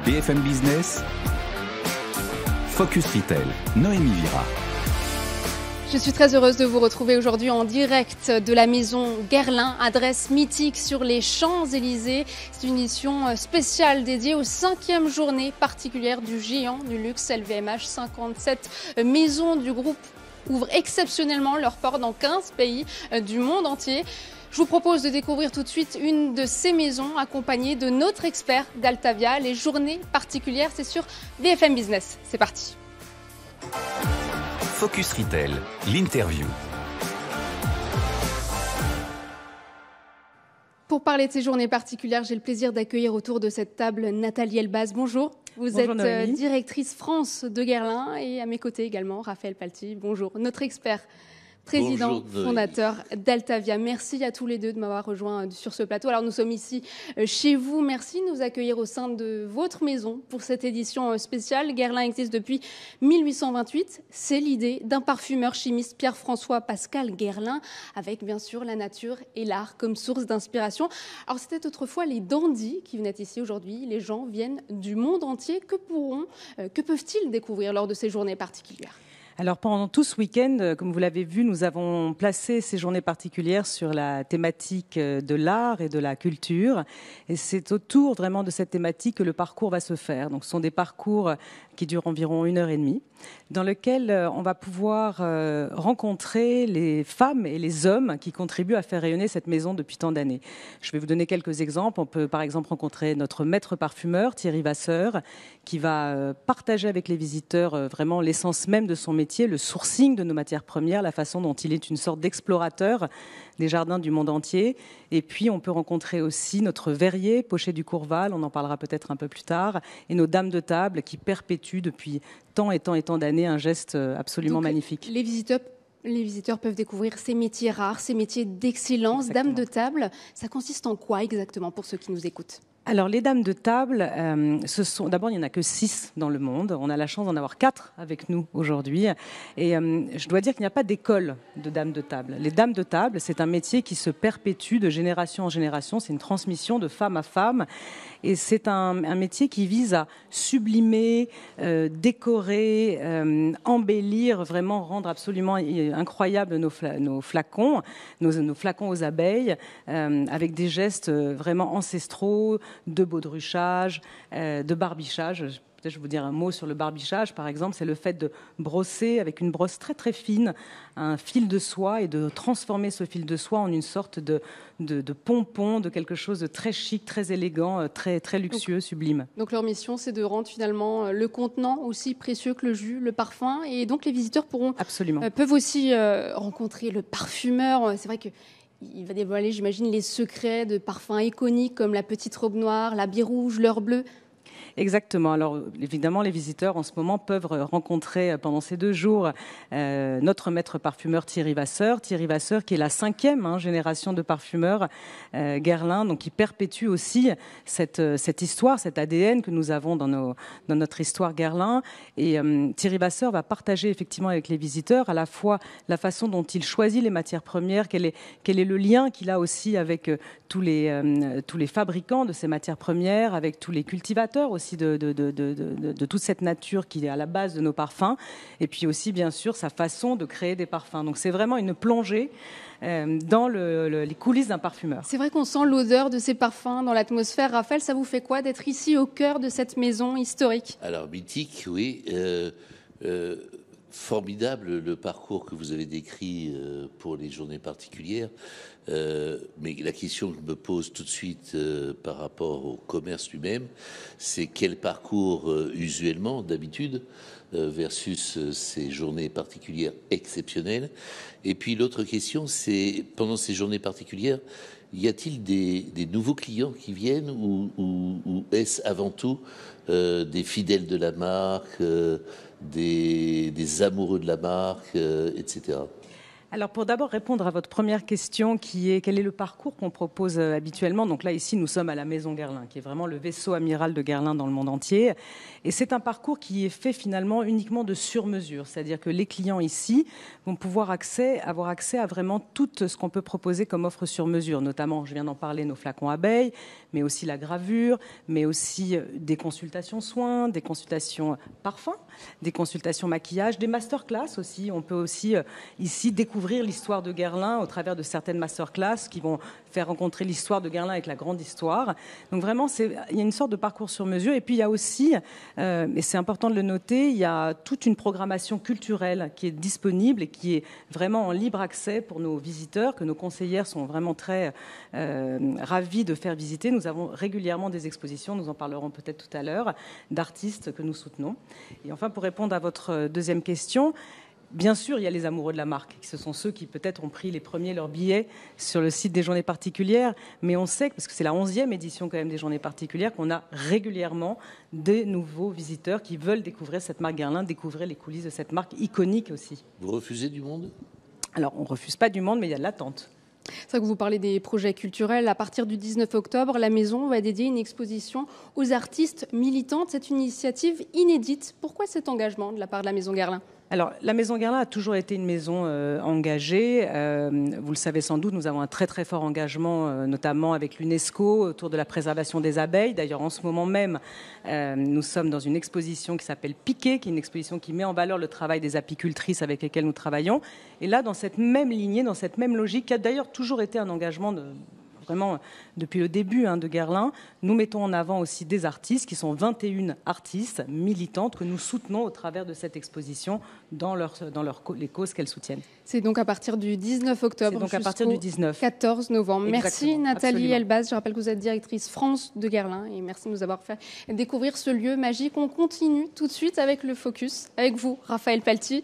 BFM Business, Focus Retail, Noémie Vira. Je suis très heureuse de vous retrouver aujourd'hui en direct de la maison Guerlain, adresse mythique sur les Champs-Élysées. C'est une édition spéciale dédiée aux 5e journées particulières du géant du luxe LVMH. 57 maisons du groupe ouvrent exceptionnellement leurs portes dans 15 pays du monde entier. Je vous propose de découvrir tout de suite une de ces maisons accompagnée de notre expert d'Altavia. Les journées particulières, c'est sur BFM Business. C'est parti. Focus Retail, l'interview. Pour parler de ces journées particulières, j'ai le plaisir d'accueillir autour de cette table Nathalie Elbaz. Bonjour. Vous êtes directrice France de Guerlain et à mes côtés également Raphaël Palti. Bonjour. Notre expert, président fondateur d'Altavia. Merci à tous les deux de m'avoir rejoint sur ce plateau. Alors nous sommes ici chez vous. Merci de nous accueillir au sein de votre maison pour cette édition spéciale. Guerlain existe depuis 1828. C'est l'idée d'un parfumeur chimiste, Pierre-François Pascal Guerlain, avec bien sûr la nature et l'art comme source d'inspiration. Alors c'était autrefois les dandys qui venaient ici. Aujourd'hui, les gens viennent du monde entier. Que peuvent-ils découvrir lors de ces journées particulières ? Alors pendant tout ce week-end, comme vous l'avez vu, nous avons placé ces journées particulières sur la thématique de l'art et de la culture. Et c'est autour vraiment de cette thématique que le parcours va se faire. Donc ce sont des parcours qui durent environ 1h30, dans lequel on va pouvoir rencontrer les femmes et les hommes qui contribuent à faire rayonner cette maison depuis tant d'années. Je vais vous donner quelques exemples. On peut par exemple rencontrer notre maître parfumeur, Thierry Vasseur, qui va partager avec les visiteurs vraiment l'essence même de son métier, le sourcing de nos matières premières, la façon dont il est une sorte d'explorateur des jardins du monde entier. Et puis, on peut rencontrer aussi notre verrier, Pochet du Courval, on en parlera peut-être un peu plus tard, et nos dames de table qui perpétuent depuis tant et tant et tant d'années un geste absolument magnifique. Les visiteurs peuvent découvrir ces métiers rares, ces métiers d'excellence. Dames de table, ça consiste en quoi exactement pour ceux qui nous écoutent ? Alors, les dames de table, d'abord, il n'y en a que 6 dans le monde. On a la chance d'en avoir 4 avec nous aujourd'hui. Et je dois dire qu'il n'y a pas d'école de dames de table. Les dames de table, c'est un métier qui se perpétue de génération en génération. C'est une transmission de femme à femme. Et c'est un métier qui vise à sublimer, décorer, embellir, vraiment rendre absolument incroyables nos flacons aux abeilles, avec des gestes vraiment ancestraux, de baudruchage, de barbichage. Peut-être je vais vous dire un mot sur le barbichage, par exemple. C'est le fait de brosser avec une brosse très très fine un fil de soie et de transformer ce fil de soie en une sorte de pompon, de quelque chose de très chic, très élégant, très, très luxueux, sublime. Donc leur mission, c'est de rendre finalement le contenant aussi précieux que le jus, le parfum. Et donc les visiteurs peuvent aussi rencontrer le parfumeur. C'est vrai que il va dévoiler, j'imagine, les secrets de parfums iconiques comme la petite robe noire, l'habit rouge, l'heure bleue. Exactement. Alors évidemment, les visiteurs en ce moment peuvent rencontrer pendant ces 2 jours notre maître parfumeur Thierry Vasseur qui est la 5e génération de parfumeurs Guerlain, donc qui perpétue aussi cette histoire, cet ADN que nous avons dans notre histoire Guerlain. Et Thierry Vasseur va partager effectivement avec les visiteurs à la fois la façon dont il choisit les matières premières, quel est le lien qu'il a aussi avec tous les fabricants de ces matières premières, avec tous les cultivateurs aussi de toute cette nature qui est à la base de nos parfums, et puis aussi bien sûr sa façon de créer des parfums. Donc c'est vraiment une plongée dans les coulisses d'un parfumeur. C'est vrai qu'on sent l'odeur de ces parfums dans l'atmosphère. Raphaël, ça vous fait quoi d'être ici au cœur de cette maison historique ? Alors mythique, oui. Formidable le parcours que vous avez décrit pour les journées particulières. Mais la question que je me pose tout de suite par rapport au commerce lui-même, c'est quel parcours usuellement, d'habitude, versus ces journées particulières exceptionnelles. Et puis l'autre question, c'est pendant ces journées particulières, y a-t-il des nouveaux clients qui viennent ou est-ce avant tout des fidèles de la marque, des amoureux de la marque, etc. Alors pour d'abord répondre à votre première question qui est quel est le parcours qu'on propose habituellement. Donc là ici nous sommes à la Maison Guerlain qui est vraiment le vaisseau amiral de Guerlain dans le monde entier. Et c'est un parcours qui est fait finalement uniquement de sur-mesure. C'est-à-dire que les clients ici vont pouvoir avoir accès à vraiment tout ce qu'on peut proposer comme offre sur mesure. Notamment, je viens d'en parler, nos flacons abeilles, mais aussi la gravure, mais aussi des consultations soins, des consultations parfums, des consultations maquillage, des masterclass aussi. On peut aussi ici découvrir l'histoire de Guerlain au travers de certaines masterclass qui vont faire rencontrer l'histoire de Guerlain avec la grande histoire. Donc vraiment, il y a une sorte de parcours sur mesure. Et puis il y a aussi, et c'est important de le noter, il y a toute une programmation culturelle qui est disponible et qui est vraiment en libre accès pour nos visiteurs, que nos conseillères sont vraiment très ravis de faire visiter. Nous avons régulièrement des expositions, nous en parlerons peut-être tout à l'heure, d'artistes que nous soutenons. Et enfin, pour répondre à votre deuxième question, bien sûr, il y a les amoureux de la marque. Ce sont ceux qui peut-être ont pris les premiers leurs billets sur le site des Journées particulières. Mais on sait, parce que c'est la 11e édition quand même des Journées particulières, qu'on a régulièrement des nouveaux visiteurs qui veulent découvrir cette marque Guerlain, découvrir les coulisses de cette marque iconique aussi. Vous refusez du monde ? Alors, on ne refuse pas du monde, mais il y a de l'attente. C'est vrai que vous parlez des projets culturels. À partir du 19 octobre, la Maison va dédier une exposition aux artistes militantes. C'est une initiative inédite. Pourquoi cet engagement de la part de la Maison Guerlain ? Alors, la Maison Guerlain a toujours été une maison engagée. Vous le savez sans doute, nous avons un très très fort engagement, notamment avec l'UNESCO, autour de la préservation des abeilles. D'ailleurs, en ce moment même, nous sommes dans une exposition qui s'appelle Piquet, qui est une exposition qui met en valeur le travail des apicultrices avec lesquelles nous travaillons. Et là, dans cette même lignée, dans cette même logique, qui a d'ailleurs toujours été un engagement vraiment depuis le début de Guerlain, nous mettons en avant aussi des artistes qui sont 21 artistes militantes que nous soutenons au travers de cette exposition dans les causes qu'elles soutiennent. C'est donc à partir du 19 octobre jusqu'au 14 novembre. Exactement, merci Nathalie absolument. Elbaz. Je rappelle que vous êtes directrice France de Guerlain et merci de nous avoir fait découvrir ce lieu magique. On continue tout de suite avec le Focus, avec vous, Raphaël Palti.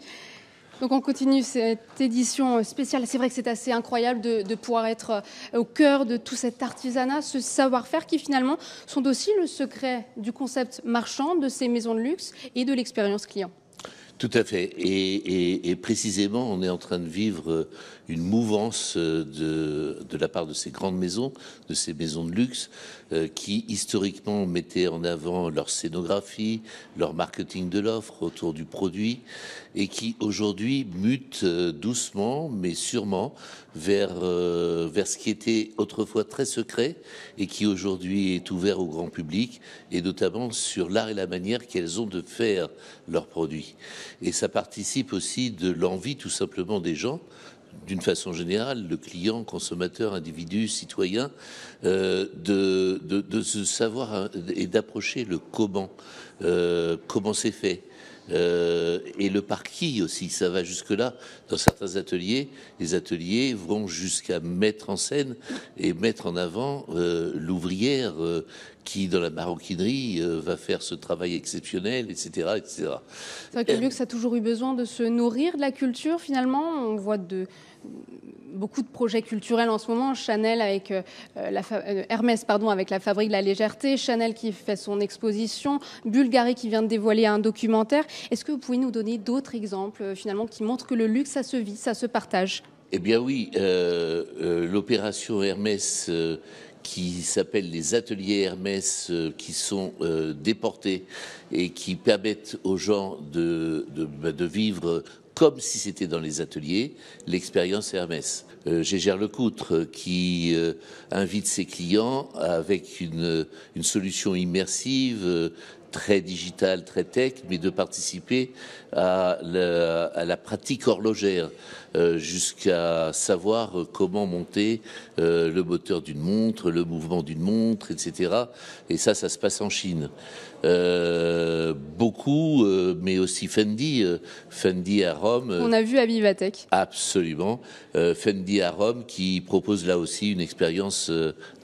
Donc on continue cette édition spéciale. C'est vrai que c'est assez incroyable de pouvoir être au cœur de tout cet artisanat, ce savoir-faire qui finalement sont aussi le secret du concept marchand de ces maisons de luxe et de l'expérience client. Tout à fait. Et précisément, on est en train de vivre une mouvance de la part de ces grandes maisons, de ces maisons de luxe, qui historiquement mettaient en avant leur scénographie, leur marketing de l'offre autour du produit, et qui aujourd'hui mutent doucement, mais sûrement, vers ce qui était autrefois très secret, et qui aujourd'hui est ouvert au grand public, et notamment sur l'art et la manière qu'elles ont de faire leurs produits. Et ça participe aussi de l'envie tout simplement des gens, d'une façon générale, le client, consommateur, individu, citoyen, de se savoir et d'approcher le comment c'est fait. Et le par qui aussi, ça va jusque-là. Dans certains ateliers, les ateliers vont jusqu'à mettre en scène et mettre en avant l'ouvrière qui, dans la maroquinerie, va faire ce travail exceptionnel, etc., etc. C'est vrai que le luxe a toujours eu besoin de se nourrir de la culture, finalement. On voit beaucoup de projets culturels en ce moment. Chanel avec Hermès, avec la Fabrique de la légèreté. Chanel qui fait son exposition. Bulgari qui vient de dévoiler un documentaire. Est-ce que vous pouvez nous donner d'autres exemples, finalement, qui montrent que le luxe, ça se vit, ça se partage ? Eh bien oui, l'opération Hermès qui s'appelle les ateliers Hermès qui sont déportés et qui permettent aux gens de vivre comme si c'était dans les ateliers, l'expérience Hermès. Gégère Lecoutre qui invite ses clients avec une solution immersive, très digitale, très tech, mais de participer à la pratique horlogère, jusqu'à savoir comment monter le moteur d'une montre, le mouvement d'une montre, etc. Et ça se passe en Chine. Beaucoup, mais aussi Fendi à Rome. On a vu à Vivatech. Absolument. Fendi à Rome qui propose là aussi une expérience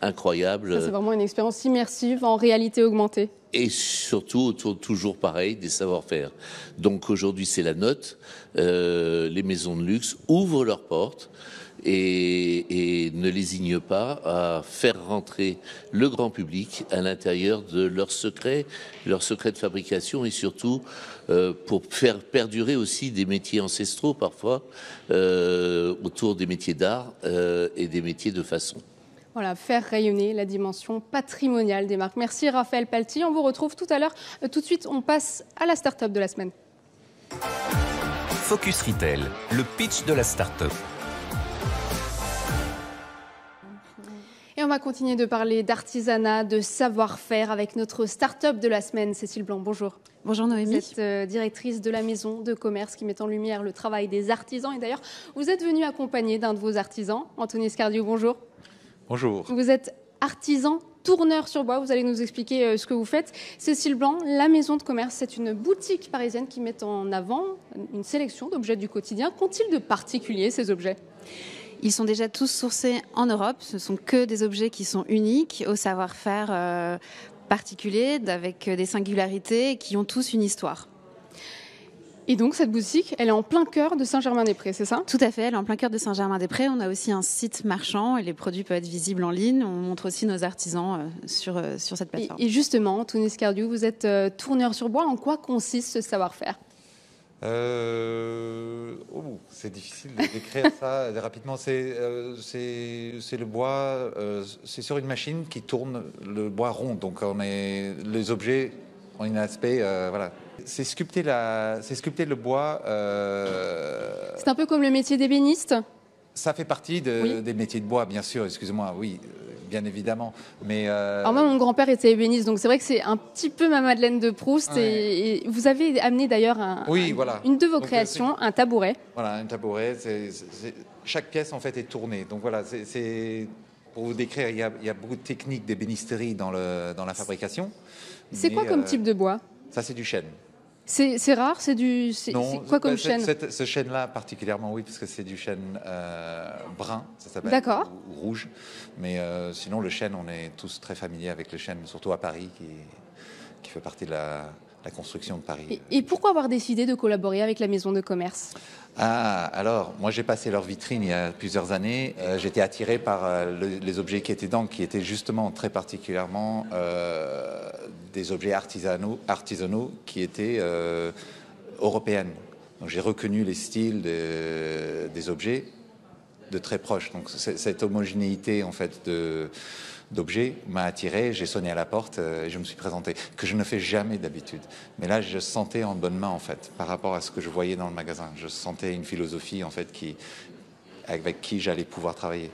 incroyable. Ça, c'est vraiment une expérience immersive en réalité augmentée. Et surtout autour, toujours pareil, des savoir-faire. Donc aujourd'hui, c'est la note. Les maisons de luxe ouvrent leurs portes et ne lésignent pas à faire rentrer le grand public à l'intérieur de leurs secrets de fabrication et surtout pour faire perdurer aussi des métiers ancestraux parfois autour des métiers d'art et des métiers de façon. Voilà, faire rayonner la dimension patrimoniale des marques. Merci Raphaël Palti, on vous retrouve tout à l'heure. Tout de suite, on passe à la start-up de la semaine. Focus Retail, le pitch de la start-up. Et on va continuer de parler d'artisanat, de savoir-faire avec notre start-up de la semaine. Cécile Blanc, bonjour. Bonjour Noémie. Vous êtes directrice de la maison de commerce qui met en lumière le travail des artisans. Et d'ailleurs, vous êtes venue accompagnée d'un de vos artisans, Anthony Scardiou, bonjour. Bonjour. Vous êtes artisan tourneur sur bois, vous allez nous expliquer ce que vous faites. Cécile Blanc, la maison de commerce, c'est une boutique parisienne qui met en avant une sélection d'objets du quotidien. Qu'ont-ils de particulier, ces objets ? Ils sont déjà tous sourcés en Europe. Ce sont que des objets qui sont uniques, au savoir-faire particulier, avec des singularités, qui ont tous une histoire. Et donc, cette boutique, elle est en plein cœur de Saint-Germain-des-Prés, c'est ça ? Tout à fait, elle est en plein cœur de Saint-Germain-des-Prés. On a aussi un site marchand et les produits peuvent être visibles en ligne. On montre aussi nos artisans sur cette plateforme. Et justement, Anthony Scardiou, vous êtes tourneur sur bois. En quoi consiste ce savoir-faire ? C'est difficile de décrire ça rapidement. C'est le bois, c'est sur une machine qui tourne le bois rond. Donc les objets ont un aspect, voilà. C'est sculpter le bois. C'est un peu comme le métier d'ébéniste ? Ça fait partie des métiers de bois, bien sûr. Excusez-moi, oui, bien évidemment. Mais alors moi, mon grand-père était ébéniste, donc c'est vrai que c'est un petit peu ma Madeleine de Proust. Ouais. Et vous avez amené d'ailleurs une de vos créations, un tabouret. Voilà, un tabouret. Chaque pièce en fait est tournée. Donc voilà, c'est pour vous décrire, il y a beaucoup de techniques d'ébénisterie dans la fabrication. C'est quoi comme type de bois ? Ça, c'est du chêne. C'est rare, c'est quoi comme chêne ? Ce chêne-là particulièrement, oui, parce que c'est du chêne brun, ça s'appelle, d'accord, ou rouge. Mais sinon, le chêne, on est tous très familiers avec le chêne, surtout à Paris, qui fait partie de la construction de Paris. Et pourquoi avoir décidé de collaborer avec la maison de commerce ? Alors, moi j'ai passé leur vitrine il y a plusieurs années. J'étais attiré par les objets qui étaient dedans, qui étaient justement très particulièrement des objets artisanaux qui étaient européennes. Donc j'ai reconnu les styles des objets de très proche. Donc cette homogénéité en fait d'objets m'a attiré, j'ai sonné à la porte et je me suis présenté, que je ne fais jamais d'habitude. Mais là, je sentais en bonne main, en fait, par rapport à ce que je voyais dans le magasin. Je sentais une philosophie, en fait, avec qui j'allais pouvoir travailler.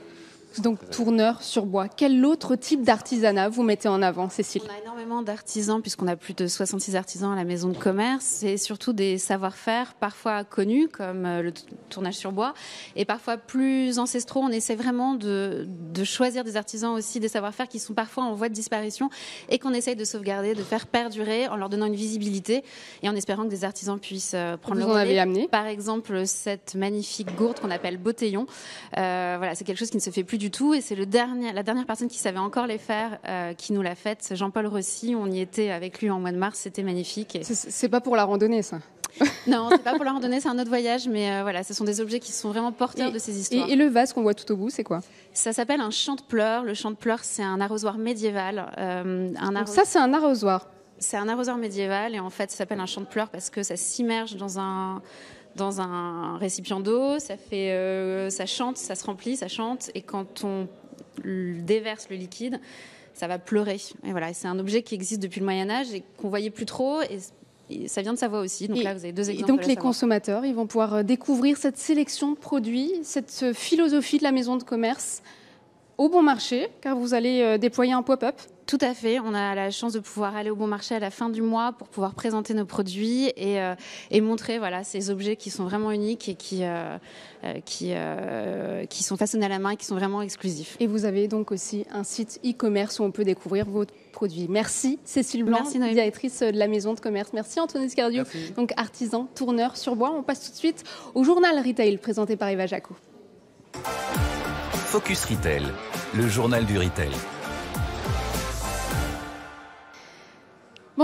Donc, tourneur sur bois. Quel autre type d'artisanat vous mettez en avant, Cécile ? On a énormément d'artisans, puisqu'on a plus de 66 artisans à la maison de commerce. C'est surtout des savoir-faire parfois connus, comme le tournage sur bois, et parfois plus ancestraux. On essaie vraiment de choisir des artisans aussi, des savoir-faire qui sont parfois en voie de disparition et qu'on essaye de sauvegarder, de faire perdurer en leur donnant une visibilité et en espérant que des artisans puissent prendre le relais. Vous en avez amené ? Par exemple, cette magnifique gourde qu'on appelle Bottillon. Voilà, c'est quelque chose qui ne se fait plus du tout, et c'est la dernière personne qui savait encore les faire qui nous l'a faite, Jean-Paul Rossi. On y était avec lui en mois de mars, c'était magnifique. C'est pas pour la randonnée, ça ? Non, c'est pas pour la randonnée, c'est un autre voyage, mais voilà, ce sont des objets qui sont vraiment porteurs de ces histoires. Et le vase qu'on voit tout au bout, c'est quoi ? Ça s'appelle un chante-pleurs. Le chante-pleurs, c'est un arrosoir médiéval. Ça, c'est un arrosoir ? C'est un arrosoir médiéval, et en fait, ça s'appelle un chante-pleurs parce que ça s'immerge dans un récipient d'eau, ça chante, ça se remplit, ça chante, et quand on déverse le liquide, ça va pleurer. Et voilà, c'est un objet qui existe depuis le Moyen-Âge et qu'on voyait plus trop, et ça vient de sa voix aussi. Donc là, vous avez deux exemples. Et donc les consommateurs, ils vont pouvoir découvrir cette sélection de produits, cette philosophie de la maison de commerce au bon marché, car vous allez déployer un pop-up. Tout à fait. On a la chance de pouvoir aller au bon marché à la fin du mois pour pouvoir présenter nos produits et montrer ces objets qui sont vraiment uniques et qui sont façonnés à la main et qui sont vraiment exclusifs. Et vous avez donc aussi un site e-commerce où on peut découvrir vos produits. Merci Cécile Blanc, directrice de la maison de commerce. Merci Anthony Scardiou, donc artisan tourneur sur bois. On passe tout de suite au journal Retail présenté par Eva Jacot. Focus Retail, le journal du retail.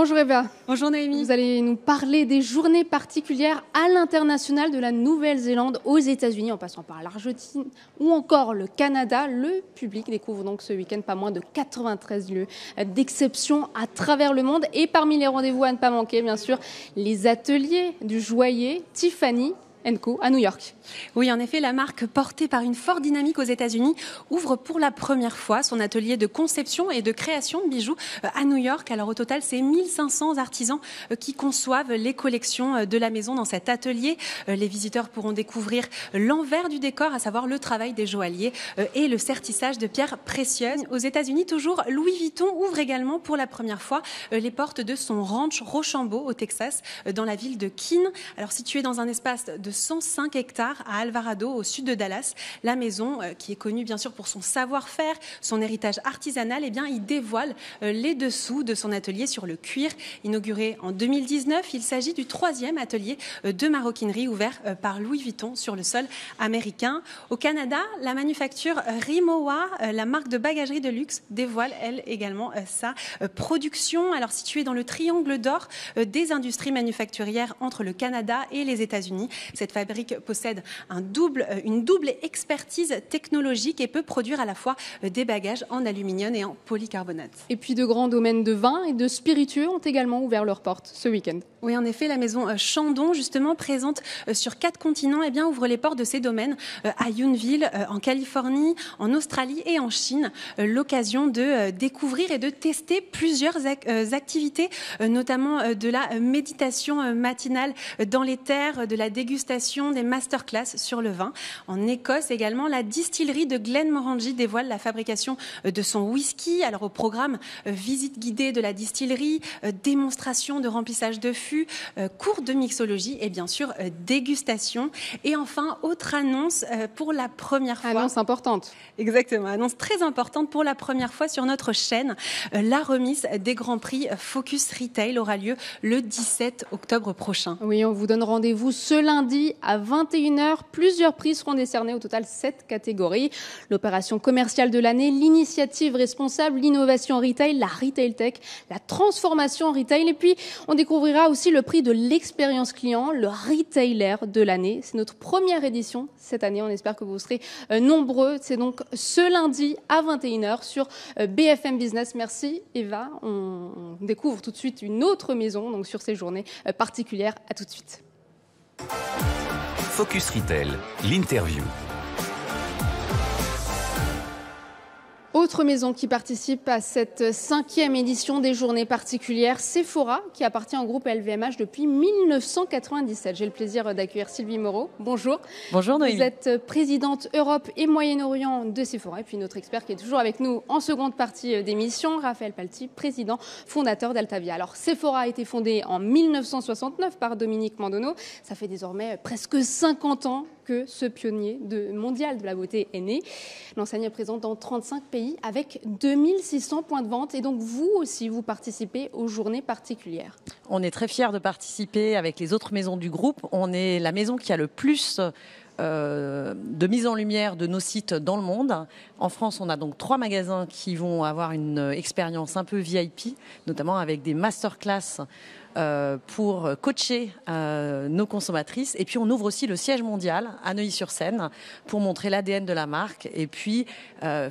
Bonjour Eva. Bonjour Noémie. Vous allez nous parler des journées particulières à l'international de la Nouvelle-Zélande aux États-Unis, en passant par l'Argentine ou encore le Canada. Le public découvre donc ce week-end pas moins de 93 lieux d'exception à travers le monde. Et parmi les rendez-vous à ne pas manquer, bien sûr, les ateliers du joaillier Tiffany & Co à New York. Oui, en effet, la marque portée par une forte dynamique aux États-Unis ouvre pour la première fois son atelier de conception et de création de bijoux à New York. Alors au total, c'est 1500 artisans qui conçoivent les collections de la maison dans cet atelier. Les visiteurs pourront découvrir l'envers du décor, à savoir le travail des joailliers et le sertissage de pierres précieuses. Aux États-Unis, toujours, Louis Vuitton ouvre également pour la première fois les portes de son ranch Rochambeau au Texas, dans la ville de Keene. Alors située dans un espace de 105 hectares à Alvarado, au sud de Dallas. La maison, qui est connue bien sûr pour son savoir-faire, son héritage artisanal, eh bien, il dévoile les dessous de son atelier sur le cuir. Inauguré en 2019, il s'agit du 3e atelier de maroquinerie ouvert par Louis Vuitton sur le sol américain. Au Canada, la manufacture Rimowa, la marque de bagagerie de luxe, dévoile elle également sa production. Alors située dans le triangle d'or des industries manufacturières entre le Canada et les États-Unis. Cette fabrique possède une double expertise technologique et peut produire à la fois des bagages en aluminium et en polycarbonate. Et puis de grands domaines de vin et de spiritueux ont également ouvert leurs portes ce week-end. Oui, en effet, la maison Chandon, justement présente sur 4 continents, eh bien, ouvre les portes de ses domaines à Yountville, en Californie, en Australie et en Chine. L'occasion de découvrir et de tester plusieurs activités, notamment de la méditation matinale dans les terres, de la dégustation, des masterclass sur le vin. En Écosse également, la distillerie de Glenmorangie dévoile la fabrication de son whisky. Alors au programme, visite guidée de la distillerie, démonstration de remplissage de fûts, cours de mixologie et bien sûr dégustation. Et enfin, autre annonce pour la première fois. Annonce importante. Exactement, annonce très importante pour la première fois sur notre chaîne. La remise des Grands Prix Focus Retail aura lieu le 17 octobre prochain. Oui, on vous donne rendez-vous ce lundi à 21h. Plusieurs prix seront décernés, au total 7 catégories. L'opération commerciale de l'année, l'initiative responsable, l'innovation en retail, la retail tech, la transformation en retail. Et puis, on découvrira aussi le prix de l'expérience client, le retailer de l'année. C'est notre première édition cette année. On espère que vous serez nombreux. C'est donc ce lundi à 21h sur BFM Business. Merci Eva. On découvre tout de suite une autre maison donc sur ces journées particulières. À tout de suite. Focus Retail, l'interview. Autre maison qui participe à cette 5e édition des journées particulières, Sephora, qui appartient au groupe LVMH depuis 1997. J'ai le plaisir d'accueillir Sylvie Moreau. Bonjour. Bonjour Noémie. Vous êtes présidente Europe et Moyen-Orient de Sephora. Et puis notre expert qui est toujours avec nous en seconde partie d'émission, Raphaël Palti, président fondateur d'Altavia. Alors Sephora a été fondée en 1969 par Dominique Mandono. Ça fait désormais presque 50 ans que ce pionnier mondial de la beauté est né. L'enseigne est présente dans 35 pays avec 2600 points de vente. Et donc vous aussi, vous participez aux journées particulières. On est très fiers de participer avec les autres maisons du groupe. On est la maison qui a le plus de mise en lumière de nos sites dans le monde. En France, on a donc 3 magasins qui vont avoir une expérience un peu VIP, notamment avec des masterclass pour coacher nos consommatrices. Et puis on ouvre aussi le siège mondial à Neuilly-sur-Seine pour montrer l'ADN de la marque et puis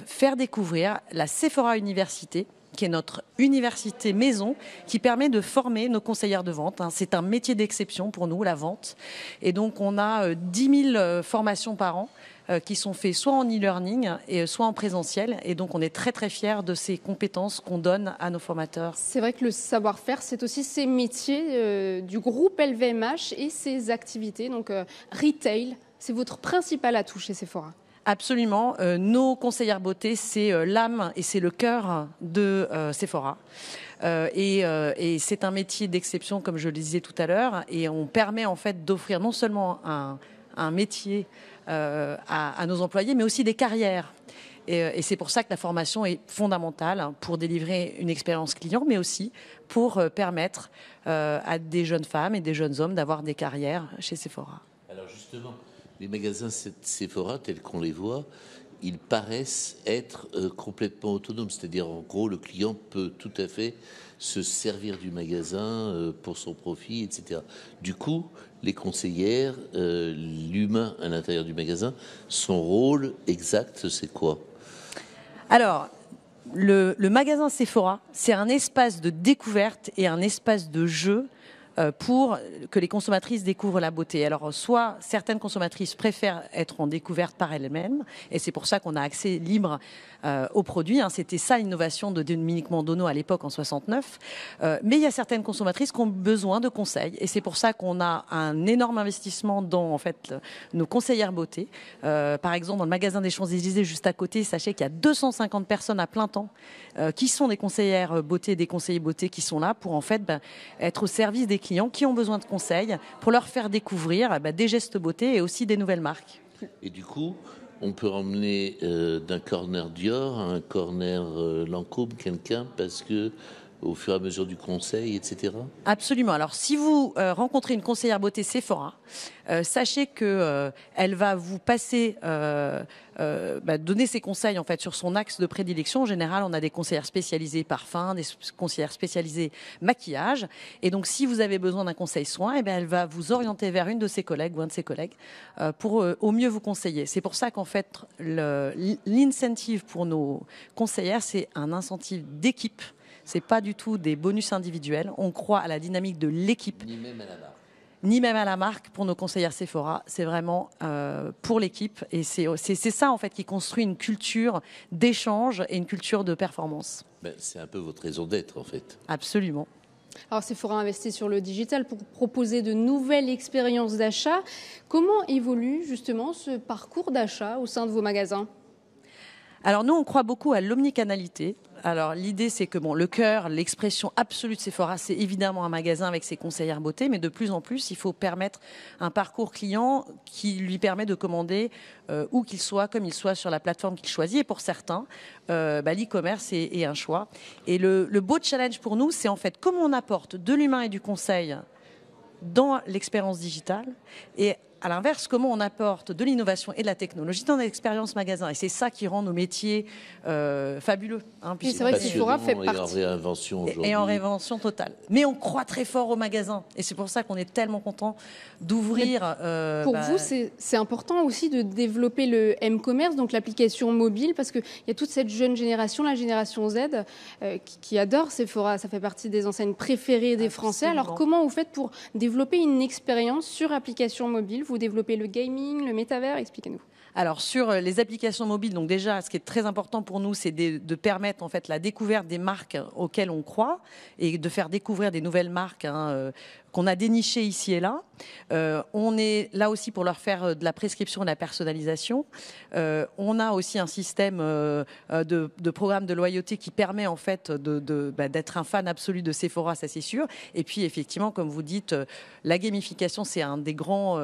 faire découvrir la Sephora Université, qui est notre université maison, qui permet de former nos conseillères de vente. C'est un métier d'exception pour nous, la vente. Et donc, on a 10 000 formations par an qui sont faites soit en e-learning et soit en présentiel. Et donc, on est très, très fiers de ces compétences qu'on donne à nos formateurs. C'est vrai que le savoir-faire, c'est aussi ces métiers du groupe LVMH et ses activités. Donc, retail, c'est votre principal atout chez Sephora. Absolument. Nos conseillères beauté, c'est l'âme et c'est le cœur de Sephora. Et c'est un métier d'exception, comme je le disais tout à l'heure. Et on permet en fait d'offrir non seulement un métier à nos employés, mais aussi des carrières. Et c'est pour ça que la formation est fondamentale pour délivrer une expérience client, mais aussi pour permettre à des jeunes femmes et des jeunes hommes d'avoir des carrières chez Sephora. Alors justement, les magasins Sephora, tels qu'on les voit, ils paraissent être complètement autonomes. C'est-à-dire, en gros, le client peut tout à fait se servir du magasin pour son profit, etc. Du coup, les conseillères, l'humain à l'intérieur du magasin, son rôle exact, c'est quoi? Alors, le magasin Sephora, c'est un espace de découverte et un espace de jeu pour que les consommatrices découvrent la beauté. Alors, soit certaines consommatrices préfèrent être en découverte par elles-mêmes, et c'est pour ça qu'on a accès libre aux produits. C'était ça l'innovation de Dominique Mandono à l'époque en 69. Mais il y a certaines consommatrices qui ont besoin de conseils, et c'est pour ça qu'on a un énorme investissement dans en fait nos conseillères beauté. Par exemple, dans le magasin des Champs-Élysées juste à côté, sachez qu'il y a 250 personnes à plein temps qui sont des conseillères beauté, des conseillers beauté qui sont là pour en fait être au service des clients qui ont besoin de conseils pour leur faire découvrir des gestes beauté et aussi des nouvelles marques. Et du coup, on peut emmener d'un corner Dior à un corner Lancôme quelqu'un parce que au fur et à mesure du conseil, etc. Absolument. Alors, si vous rencontrez une conseillère beauté Sephora, sachez que elle va vous passer, donner ses conseils en fait sur son axe de prédilection. En général, on a des conseillères spécialisées parfum, des conseillères spécialisées maquillage. Et donc, si vous avez besoin d'un conseil soin, elle va vous orienter vers une de ses collègues ou un de ses collègues pour au mieux vous conseiller. C'est pour ça qu'en fait, l'incentive pour nos conseillères, c'est un incentive d'équipe. C'est pas du tout des bonus individuels. On croit à la dynamique de l'équipe. Ni même à la marque. Ni même à la marque pour nos conseillères Sephora. C'est vraiment pour l'équipe. Et c'est ça, en fait, qui construit une culture d'échange et une culture de performance. C'est un peu votre raison d'être, en fait. Absolument. Alors, Sephora investit sur le digital pour proposer de nouvelles expériences d'achat. Comment évolue justement ce parcours d'achat au sein de vos magasins ? Alors nous, on croit beaucoup à l'omnicanalité. Alors l'idée, c'est que le cœur, l'expression absolue de Sephora, c'est évidemment un magasin avec ses conseillères beauté, mais de plus en plus, il faut permettre un parcours client qui lui permet de commander où qu'il soit, comme il soit sur la plateforme qu'il choisit. Et pour certains, l'e-commerce est un choix. Et le beau challenge pour nous, c'est en fait comment on apporte de l'humain et du conseil dans l'expérience digitale et à l'inverse, comment on apporte de l'innovation et de la technologie dans l'expérience magasin. Et c'est ça qui rend nos métiers fabuleux. Oui, c'est vrai que Sephora fait partie. Et en réinvention aujourd'hui. Et en réinvention totale. Mais on croit très fort au magasin. Et c'est pour ça qu'on est tellement content d'ouvrir. Pour vous, c'est important aussi de développer le M-commerce, donc l'application mobile, parce qu'il y a toute cette jeune génération, la génération Z, qui adore Sephora. Ça fait partie des enseignes préférées des Français. Alors comment vous faites pour développer une expérience sur application mobile ? Vous développez le gaming, le métavers, expliquez-nous. Alors sur les applications mobiles, donc déjà, ce qui est très important pour nous, c'est de permettre en fait la découverte des marques auxquelles on croit et de faire découvrir des nouvelles marques qu'on a dénichées ici et là. On est là aussi pour leur faire de la prescription et de la personnalisation. On a aussi un système de programme de loyauté qui permet en fait d'être un fan absolu de Sephora, ça c'est sûr. Et puis effectivement, comme vous dites, la gamification, c'est un des grands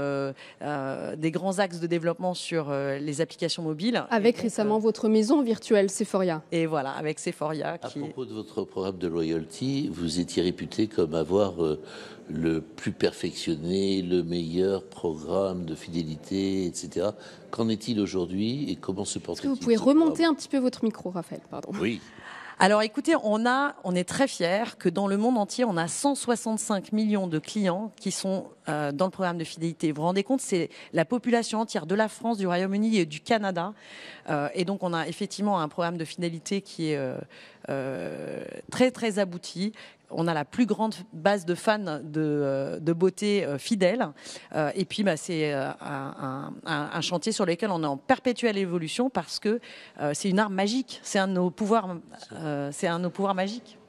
axes de développement sur les applications mobiles. Avec récemment votre maison virtuelle Sephoria. Et voilà, avec Sephoria. À propos de votre programme de loyalty, vous étiez réputé comme avoir le plus perfectionné, le meilleur programme de fidélité, etc. Qu'en est-il aujourd'hui et comment se porte-t-il? Vous pouvez remonter un petit peu votre micro, Raphaël, pardon. Oui. Alors écoutez, on est très fiers que dans le monde entier, on a 165 millions de clients qui sont dans le programme de fidélité. Vous vous rendez compte, c'est la population entière de la France, du Royaume-Uni et du Canada. Et donc on a effectivement un programme de fidélité qui est très très abouti. On a la plus grande base de fans de beauté fidèles. Et puis, c'est un chantier sur lequel on est en perpétuelle évolution parce que c'est une arme magique. C'est un de nos pouvoirs magiques.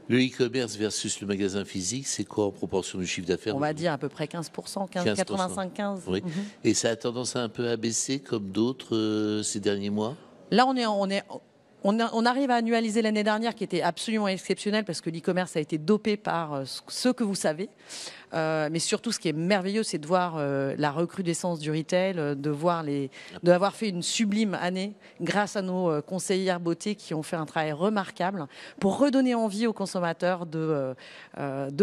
Le e-commerce versus le magasin physique, c'est quoi en proportion du chiffre d'affaires? On va dire à peu près 15%, 85-15%. Oui. Et ça a tendance à un peu abaisser comme d'autres ces derniers mois? Là, on arrive à annualiser l'année dernière qui était absolument exceptionnelle parce que l'e-commerce a été dopé par ce que vous savez. Mais surtout, ce qui est merveilleux, c'est de voir la recrudescence du retail, d'avoir fait une sublime année grâce à nos conseillères beauté qui ont fait un travail remarquable pour redonner envie aux consommateurs de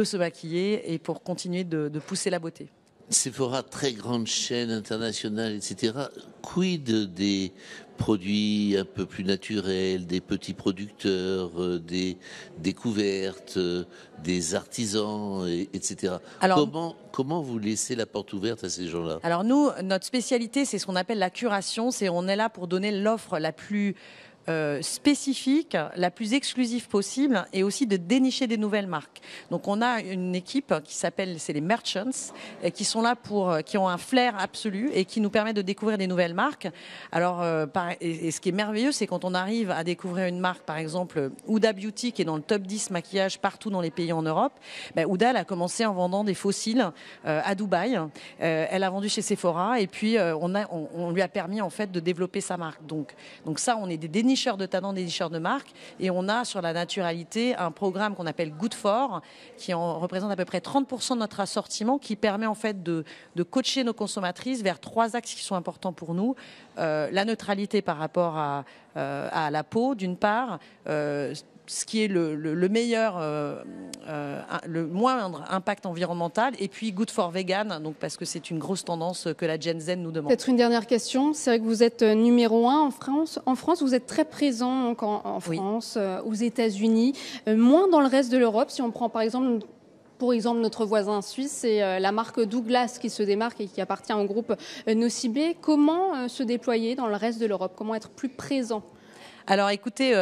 se maquiller et pour continuer de pousser la beauté. Sephora, très grande chaîne internationale, etc. Quid des produits un peu plus naturels, des petits producteurs, des découvertes, des artisans, etc. Alors, comment vous laissez la porte ouverte à ces gens-là? Alors nous, notre spécialité, c'est ce qu'on appelle la curation. On est là pour donner l'offre la plus spécifique, la plus exclusive possible, et aussi de dénicher des nouvelles marques. Donc on a une équipe qui s'appelle, c'est les merchants, et qui sont là qui ont un flair absolu et qui nous permet de découvrir des nouvelles marques. Alors et ce qui est merveilleux, c'est quand on arrive à découvrir une marque, par exemple Huda Beauty, qui est dans le top 10 maquillage partout dans les pays en Europe. Huda, elle a commencé en vendant des fossiles à Dubaï. Elle a vendu chez Sephora, et puis on lui a permis en fait de développer sa marque. Donc ça, on est des dénicheurs de talents, des dénicheurs de marques, et on a sur la naturalité un programme qu'on appelle Good For, qui représente à peu près 30% de notre assortiment, qui permet en fait de coacher nos consommatrices vers 3 axes qui sont importants pour nous. La neutralité par rapport à la peau, d'une part, ce qui est le meilleur, le moindre impact environnemental, et puis Good for Vegan, donc parce que c'est une grosse tendance que la Gen Z nous demande. Peut-être une dernière question. C'est vrai que vous êtes numéro 1 en France. En France, vous êtes très présent en France, aux États-Unis, moins dans le reste de l'Europe. Si on prend par exemple, notre voisin suisse, c'est la marque Douglas qui se démarque et qui appartient au groupe Nocibé. Comment se déployer dans le reste de l'Europe? Comment être plus présent? Alors écoutez,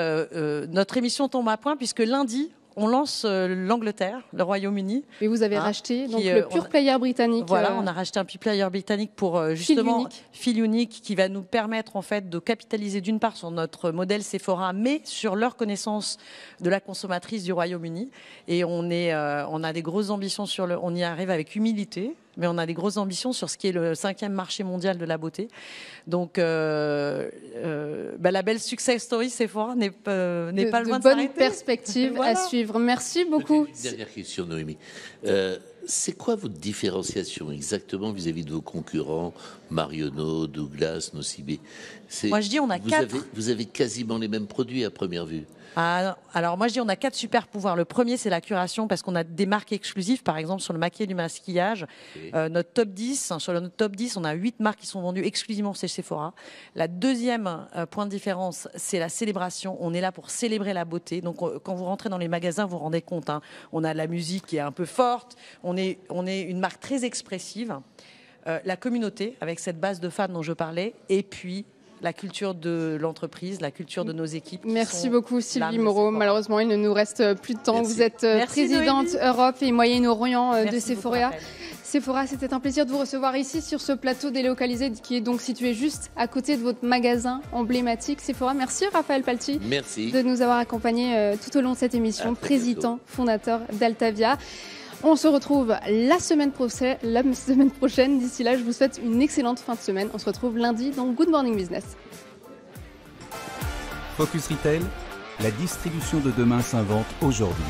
notre émission tombe à point puisque lundi, on lance l'Angleterre, le Royaume-Uni. Et vous avez racheté donc, le pure player britannique. Voilà, on a racheté un pure player britannique pour justement fil unique qui va nous permettre en fait de capitaliser d'une part sur notre modèle Sephora, mais sur leur connaissance de la consommatrice du Royaume-Uni. Et on a des grosses ambitions on y arrive avec humilité, mais on a des grosses ambitions sur ce qui est le 5e marché mondial de la beauté. Donc, la belle success story Sephora n'est pas loin de s'arrêter. De bonnes perspectives à suivre. Merci beaucoup. Une dernière question, Noémie. C'est quoi votre différenciation exactement vis-à-vis de vos concurrents, Marionnaud, Douglas, Nocibé? Moi, je dis on a 4. Vous avez quasiment les mêmes produits à première vue. Alors moi je dis on a 4 super pouvoirs. Le premier, c'est la curation, parce qu'on a des marques exclusives, par exemple sur le maquillage, du maquillage. Notre top 10, sur notre top 10, on a 8 marques qui sont vendues exclusivement chez Sephora. La deuxième point de différence, c'est la célébration. On est là pour célébrer la beauté. Donc quand vous rentrez dans les magasins, vous vous rendez compte, on a la musique qui est un peu forte, on est une marque très expressive. La communauté, avec cette base de fans dont je parlais, et puis la culture de l'entreprise, la culture de nos équipes. Merci beaucoup Sylvie Moreau. Malheureusement, il ne nous reste plus de temps. Merci. Vous êtes présidente Noémie. Europe et Moyen-Orient de Sephora. Beaucoup, Sephora, c'était un plaisir de vous recevoir ici sur ce plateau délocalisé qui est donc situé juste à côté de votre magasin emblématique Sephora. Merci Raphaël Palti de nous avoir accompagnés tout au long de cette émission, président fondateur d'Altavia. On se retrouve la semaine prochaine. D'ici là, je vous souhaite une excellente fin de semaine. On se retrouve lundi dans Good Morning Business. Focus Retail, la distribution de demain s'invente aujourd'hui.